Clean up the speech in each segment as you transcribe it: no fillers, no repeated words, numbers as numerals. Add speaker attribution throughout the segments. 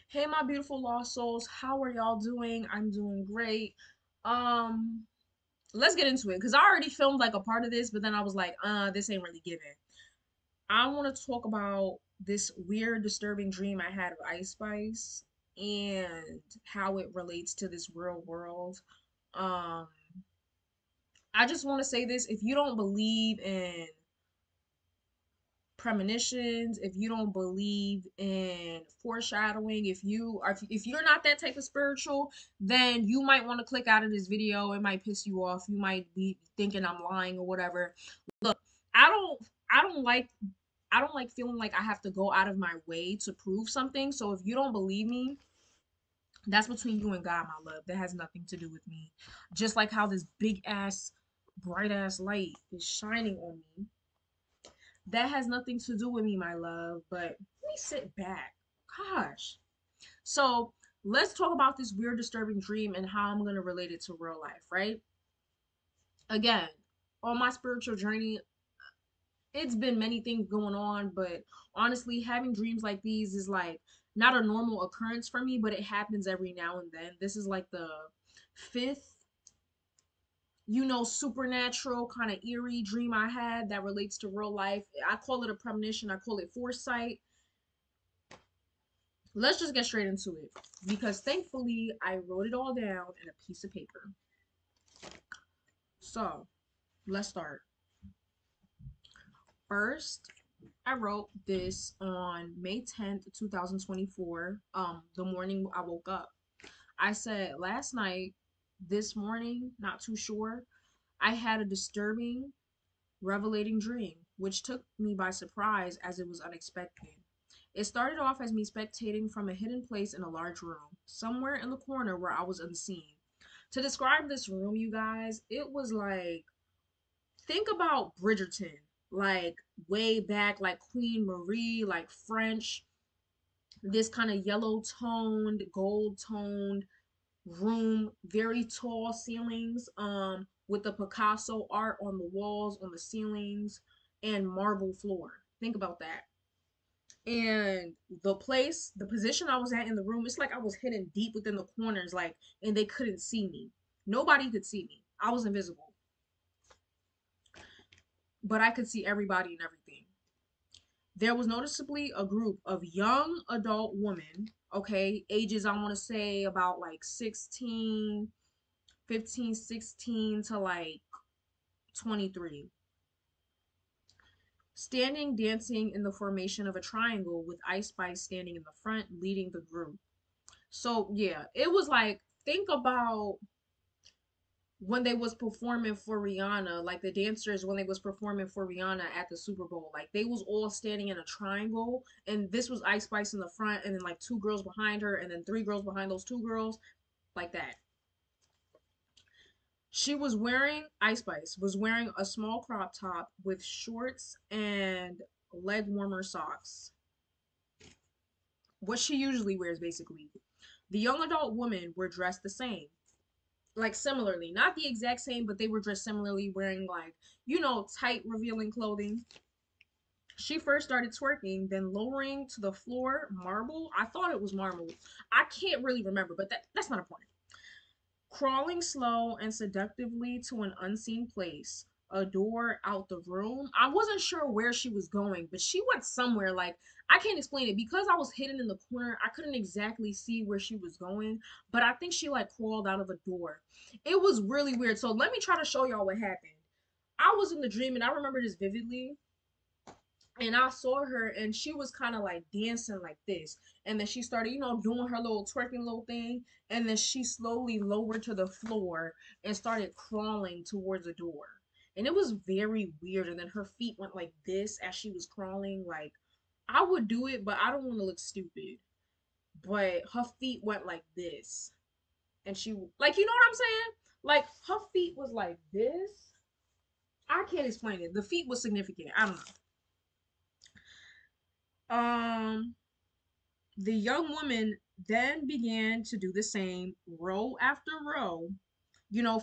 Speaker 1: Hey, my beautiful lost souls. How are y'all doing? I'm doing great. Um, let's get into it because I already filmed like a part of this, but then I was like, this ain't really giving. I want to talk about this weird, disturbing dream I had of Ice Spice and how it relates to this real world. Um, I just want to say this: if you don't believe in premonitions, if you don't believe in foreshadowing, if you're not that type of spiritual, then you might want to click out of this video. It might piss you off. You might be thinking I'm lying or whatever. Look, I don't I don't like I don't like feeling like I have to go out of my way to prove something. So if you don't believe me, that's between you and God, my love. That has nothing to do with me. Just like how this big ass bright ass light is shining on me, that has nothing to do with me, my love. But let me sit back. Gosh. So let's talk about this weird, disturbing dream and how I'm going to relate it to real life, right? Again, on my spiritual journey, it's been many things going on, but honestly, having dreams like these is like not a normal occurrence for me, but it happens every now and then. This is like the fifth, supernatural kind of eerie dream I had that relates to real life. I call it a premonition, I call it foresight. Let's just get straight into it because thankfully I wrote it all down in a piece of paper. So let's start. First, I wrote this on May 10th, 2024. The morning I woke up. I said last night, this morning, not too sure, I had a disturbing, revelating dream, which took me by surprise as it was unexpected. It started off as me spectating from a hidden place in a large room, somewhere in the corner where I was unseen. To describe this room, you guys, it was like, think about Bridgerton, like way back, like Queen Marie, like French, this kind of yellow toned, gold toned room, very tall ceilings, with the Picasso art on the walls, on the ceilings, and marble floor. Think about that. And the position I was at in the room, it's like I was hidden deep within the corners, like, and they couldn't see me. Nobody could see me. I was invisible, but I could see everybody and everything. There was noticeably a group of young adult women, okay, ages I want to say about like 16, 15, 16 to like 23, standing dancing in the formation of a triangle with Ice Spice standing in the front leading the group. So yeah, it was like, think about when they was performing for Rihanna, like the dancers when they was performing for Rihanna at the Super Bowl, like they was all standing in a triangle, and this was Ice Spice in the front, and then like two girls behind her, and then three girls behind those two girls, like that. Ice Spice was wearing a small crop top with shorts and leg warmer socks. What she usually wears, basically. The young adult women were dressed the same, like similarly, not the exact same, but they were dressed similarly, wearing like, tight revealing clothing. She first started twerking, then lowering to the floor marble. I thought it was marble. I can't really remember, but that's not important. Crawling slow and seductively to an unseen place, a door out the room. I wasn't sure where she was going, but she went somewhere. Like, I can't explain it because I was hidden in the corner. I couldn't exactly see where she was going, but I think she like crawled out of a door. It was really weird. So let me try to show y'all what happened. I was in the dream and I remember this vividly, and I saw her and she was kind of like dancing like this. And then she started, doing her little twerking little thing. And then she slowly lowered to the floor and started crawling towards the door. And it was very weird. And then her feet went like this as she was crawling. Like, I would do it, but I don't want to look stupid. But her feet went like this. And she, like, you know what I'm saying? Like, her feet was like this. I can't explain it. The feet was significant. I don't know. The young woman then began to do the same row after row.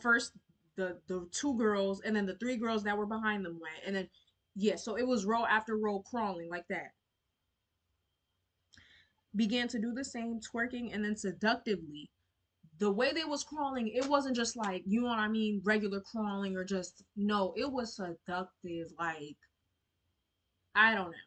Speaker 1: First the two girls and then the three girls that were behind them went. And then, yeah, so it was row after row crawling like that. began to do the same, twerking, and then seductively. The way they was crawling, it wasn't just like, you know what I mean, regular crawling or just, no, it was seductive. Like, I don't know.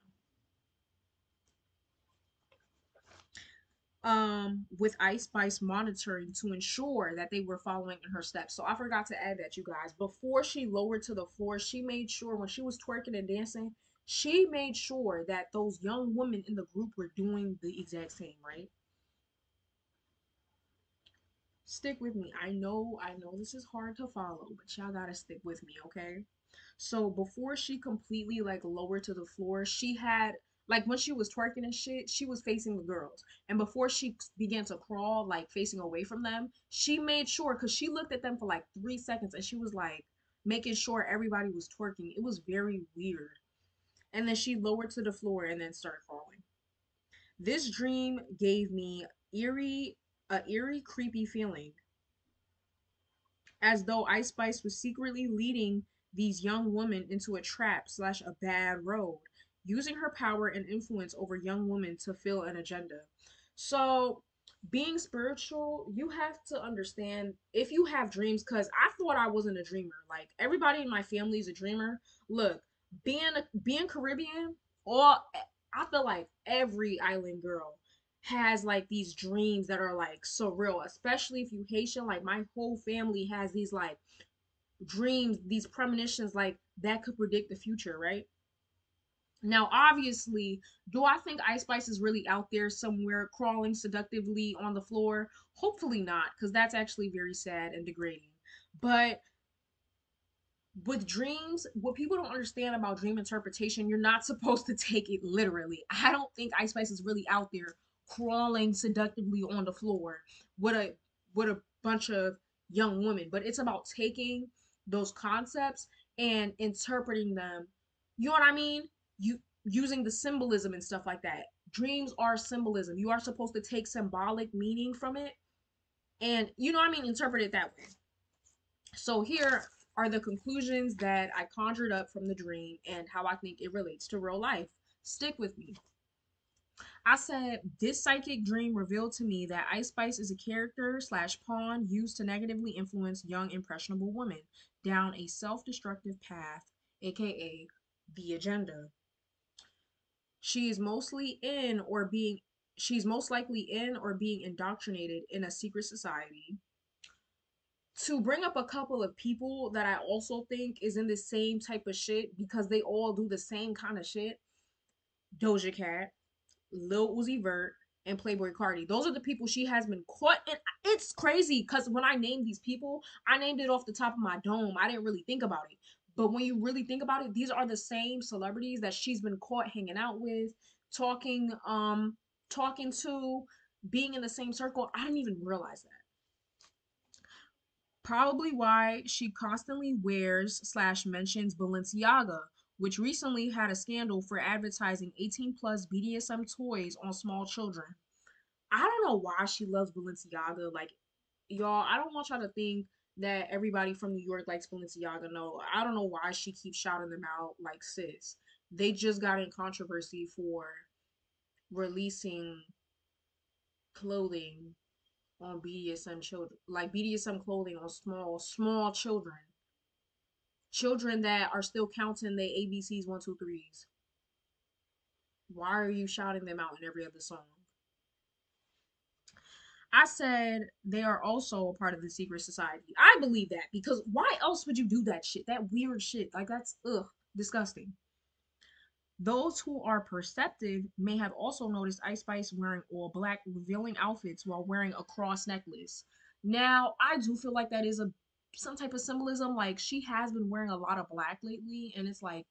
Speaker 1: With Ice Spice monitoring to ensure that they were following in her steps. So I forgot to add that, you guys. Before she lowered to the floor, she made sure when she was twerking and dancing, she made sure that those young women in the group were doing the exact same, right? Stick with me. I know this is hard to follow, but y'all gotta stick with me, okay? So before she completely like lowered to the floor, she had like when she was twerking and shit, she was facing the girls. And before she began to crawl, like facing away from them, she made sure because she looked at them for like 3 seconds and she was like making sure everybody was twerking. It was very weird. And then she lowered to the floor and then started crawling. This dream gave me eerie, creepy feeling as though Ice Spice was secretly leading these young women into a trap slash a bad road, using her power and influence over young women to fill an agenda. So, being spiritual, you have to understand if you have dreams, because I thought I wasn't a dreamer. Like everybody in my family is a dreamer. Look, being Caribbean, or I feel like every island girl has like these dreams that are like surreal, especially if you Haitian. Like my whole family has these like dreams, these premonitions like that could predict the future, right? Now, obviously, do I think Ice Spice is really out there somewhere crawling seductively on the floor? Hopefully not, because that's actually very sad and degrading. But with dreams, what people don't understand about dream interpretation, you're not supposed to take it literally. I don't think Ice Spice is really out there crawling seductively on the floor with a bunch of young women, but it's about taking those concepts and interpreting them. You know what I mean? You using the symbolism and stuff like that. Dreams are symbolism. You are supposed to take symbolic meaning from it and you know what I mean, interpret it that way. So here are the conclusions that I conjured up from the dream and how I think it relates to real life. Stick with me. I said this psychic dream revealed to me that Ice Spice is a character slash pawn used to negatively influence young impressionable women down a self-destructive path, aka the agenda. She is mostly in or being she's most likely in or being indoctrinated in a secret society. To bring up a couple of people that I also think is in the same type of shit because they all do the same kind of shit. Doja Cat, Lil Uzi Vert, and Playboy Cardi. Those are the people she has been caught. And it's crazy because when I named these people, I named it off the top of my dome. I didn't really think about it. But when you really think about it, these are the same celebrities that she's been caught hanging out with, talking, talking to, being in the same circle. I didn't even realize that. Probably why she constantly wears slash mentions Balenciaga, which recently had a scandal for advertising 18 plus BDSM toys on small children. I don't know why she loves Balenciaga. Like, y'all, I don't want y'all to think that everybody from New York likes Balenciaga. No, I don't know why she keeps shouting them out like sis. They just got in controversy for releasing clothing on BDSM children, like BDSM clothing on small children, children that are still counting their ABCs, one, two, threes. Why are you shouting them out in every other song? I said they are also a part of the secret society. I believe that because why else would you do that shit? That weird shit. Like that's disgusting. Those who are perceptive may have also noticed Ice Spice wearing all black, revealing outfits while wearing a cross necklace. Now, I do feel like that is a some type of symbolism. Like she has been wearing a lot of black lately, and it's like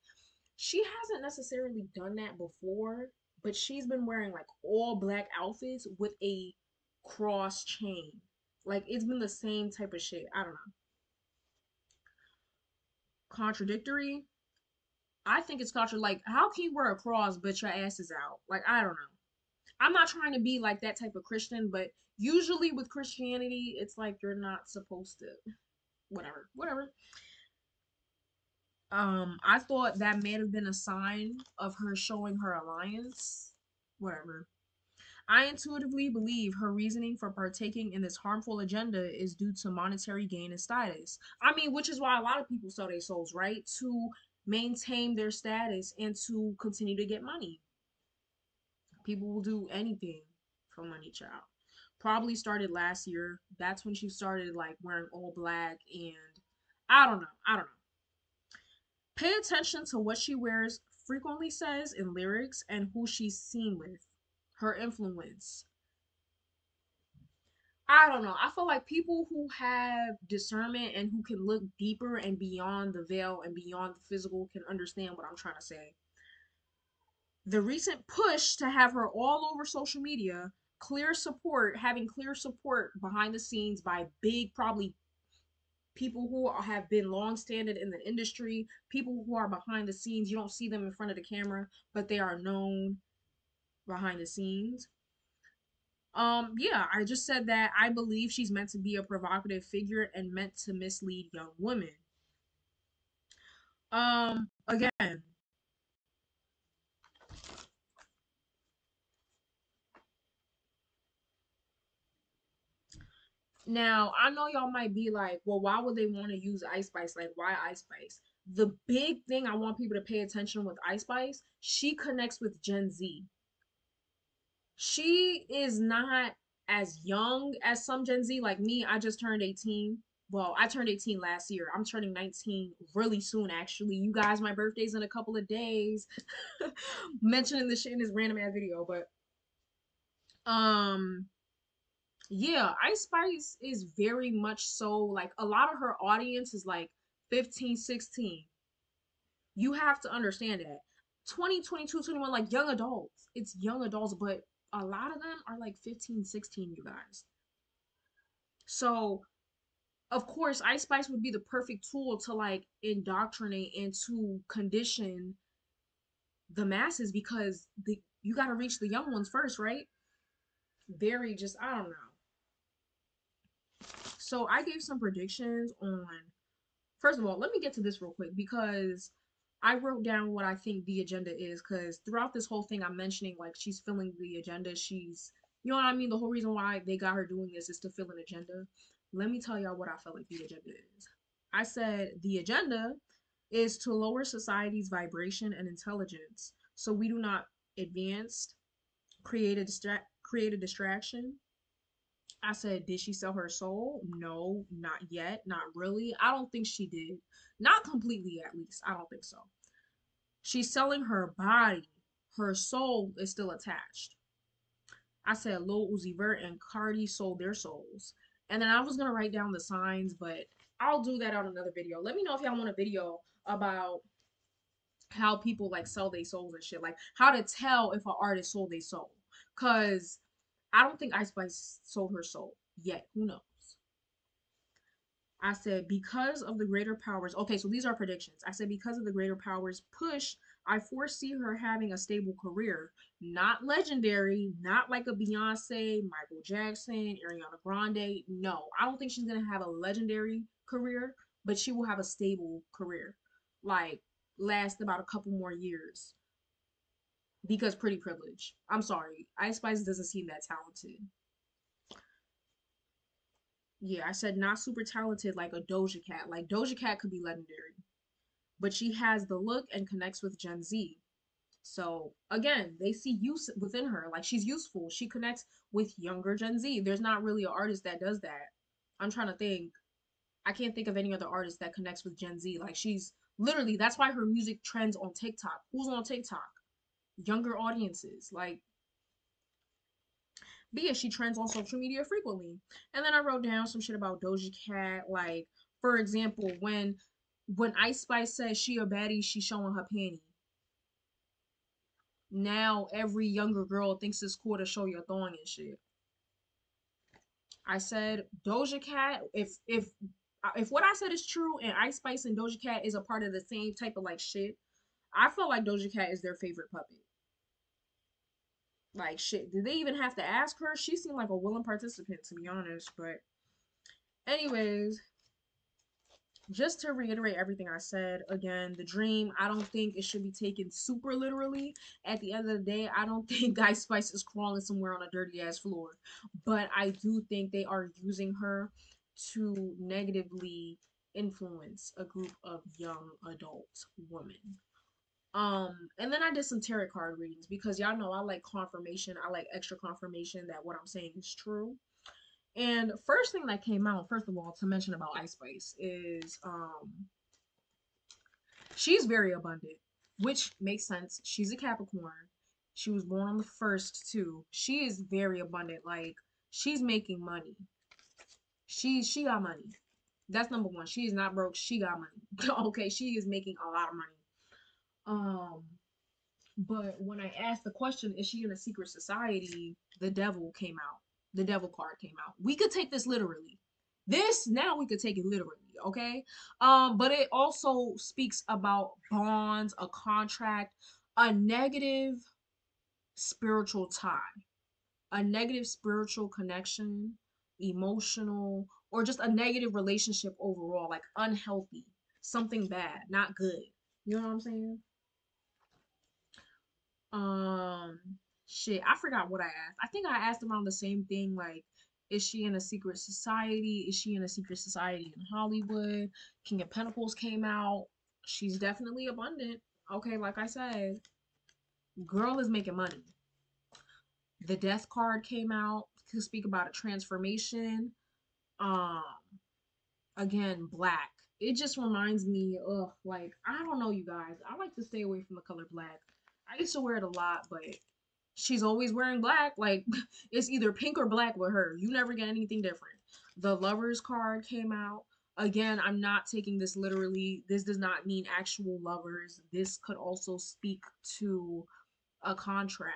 Speaker 1: she hasn't necessarily done that before, but she's been wearing like all black outfits with a cross chain. Like it's been the same type of shit. I don't know. Contradictory. I think it's culture. Like, how can you wear a cross but your ass is out? Like, I don't know. I'm not trying to be like that type of Christian, but usually with Christianity, it's like you're not supposed to. Whatever. I thought that may have been a sign of her showing her alliance. Whatever. I intuitively believe her reasoning for partaking in this harmful agenda is due to monetary gain and status. I mean, which is why a lot of people sell their souls, right? To maintain their status and to continue to get money. People will do anything for money, child. Probably started last year. That's when she started like wearing all black and I don't know. I don't know. Pay attention to what she wears frequently says in lyrics and who she's seen with. Her influence. I don't know. I feel like people who have discernment and who can look deeper and beyond the veil and beyond the physical can understand what I'm trying to say. The recent push to have her all over social media, having clear support behind the scenes by big, probably people who have been long standing in the industry, people who are behind the scenes. You don't see them in front of the camera, but they are known behind the scenes. Yeah, I just said that I believe she's meant to be a provocative figure and meant to mislead young women. Again, now I know y'all might be like, well, why would they want to use Ice Spice? Like, why Ice Spice? The big thing I want people to pay attention with Ice Spice, she connects with Gen Z. She is not as young as some Gen Z. Like me, I just turned 18. Well, I turned 18 last year. I'm turning 19 really soon, actually. You guys, my birthday's in a couple of days. Mentioning this shit in this random ass video, but um yeah, Ice Spice is very much so like a lot of her audience is like 15, 16. You have to understand that 20, 22, 21, like young adults. It's young adults, but a lot of them are like 15, 16. You guys. So of course Ice Spice would be the perfect tool to like indoctrinate and to condition the masses because you got to reach the young ones first, right? Very just I don't know. So I gave some predictions on. First of all, let me get to this real quick because I wrote down what I think the agenda is. Because throughout this whole thing, I'm mentioning like she's filling the agenda. You know what I mean? The whole reason why they got her doing this is to fill an agenda. Let me tell y'all what I felt like the agenda is. I said the agenda is to lower society's vibration and intelligence so we do not advance, create a distraction. I said, did she sell her soul? No, not yet. Not really. I don't think she did. Not completely, at least. I don't think so. She's selling her body. Her soul is still attached. I said Lil Uzi Vert and Cardi sold their souls. And then I was going to write down the signs, but I'll do that on another video. Let me know if y'all want a video about how people like sell their souls and shit. Like how to tell if an artist sold their soul. Because I don't think Ice Spice sold her soul yet. Who knows? I said, because of the greater powers. Okay, so these are predictions. I said, because of the greater powers push, I foresee her having a stable career. Not legendary, not like a Beyonce, Michael Jackson, Ariana Grande. No, I don't think she's going to have a legendary career, but she will have a stable career. Like, last about a couple more years. Because pretty privilege. I'm sorry. Ice Spice doesn't seem that talented. Yeah, I said not super talented like a Doja Cat. Like Doja Cat could be legendary, but she has the look and connects with Gen Z. So again, they see use within her. Like she's useful. She connects with younger Gen Z. There's not really an artist that does that. I'm trying to think. I can't think of any other artist that connects with Gen Z. Like she's literally that's why her music trends on TikTok. Who's on TikTok? Younger audiences. Like but yeah, she trends on social media frequently. And then I wrote down some shit about Doja Cat. Like, for example, when Ice Spice says she a baddie, she showing her panty. Now every younger girl thinks it's cool to show your thong and shit. I said Doja Cat. If what I said is true and Ice Spice and Doja Cat is a part of the same type of like shit, I feel like Doja Cat is their favorite puppet. Like shit, did they even have to ask her? She seemed like a willing participant to be honest. But anyways, just to reiterate everything I said, again, the dream, I don't think it should be taken super literally. At the end of the day, I don't think Guy Spice is crawling somewhere on a dirty ass floor. But I do think they are using her to negatively influence a group of young adult women. And then I did some tarot card readings because y'all know I like confirmation. I like extra confirmation that what I'm saying is true. And first thing that came out, first of all, to mention about Ice Spice is she's very abundant, which makes sense. She's a Capricorn. She was born on the first too. She is very abundant. Like she's making money. She got money. That's number one. She is not broke. She got money. Okay, she is making a lot of money. Um, but when I asked the question, is she in a secret society? The devil came out. The devil card came out. We could take this literally. This now we could take it literally, okay? But it also speaks about bonds, a contract, a negative spiritual tie, a negative spiritual connection, emotional, or just a negative relationship overall, like unhealthy, something bad, not good. You know what I'm saying? Um, shit, I forgot what I asked. I think I asked around the same thing, like, is she in a secret society? Is she in a secret society in Hollywood? King of Pentacles came out. She's definitely abundant. Okay, like I said, girl is making money. The Death card came out to speak about a transformation. Um, again, black. It just reminds me of like I don't know, you guys. I like to stay away from the color black. I used to wear it a lot, but she's always wearing black. Like it's either pink or black with her. You never get anything different. The Lovers card came out. Again, I'm not taking this literally. This does not mean actual lovers. This could also speak to a contract,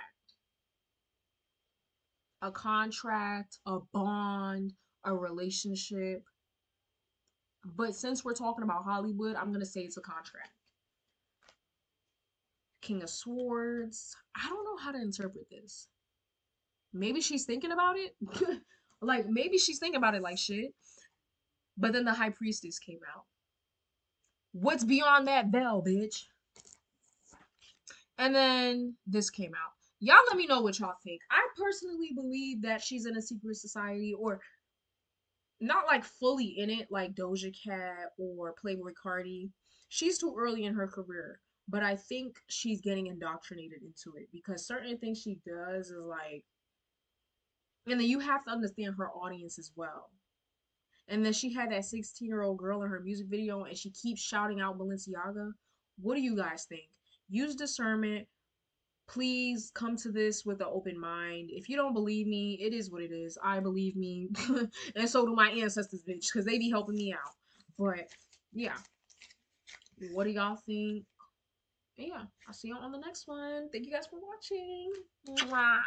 Speaker 1: a bond, a relationship. But since we're talking about Hollywood, I'm going to say it's a contract. King of Swords. I don't know how to interpret this. Maybe she's thinking about it. Like, maybe she's thinking about it like shit. But then the High Priestess came out. What's beyond that veil, bitch? And then this came out. Y'all let me know what y'all think. I personally believe that she's in a secret society or not like fully in it like Doja Cat or Playboy Cardi. She's too early in her career, but I think she's getting indoctrinated into it because certain things she does is like, and then you have to understand her audience as well. And then she had that 16-year-old girl in her music video and she keeps shouting out Balenciaga. What do you guys think? Use discernment. Please come to this with an open mind. If you don't believe me, it is what it is. I believe me. And so do my ancestors, bitch, because they be helping me out. But yeah, what do y'all think? And yeah, I'll see you on the next one. Thank you guys for watching. Mwah.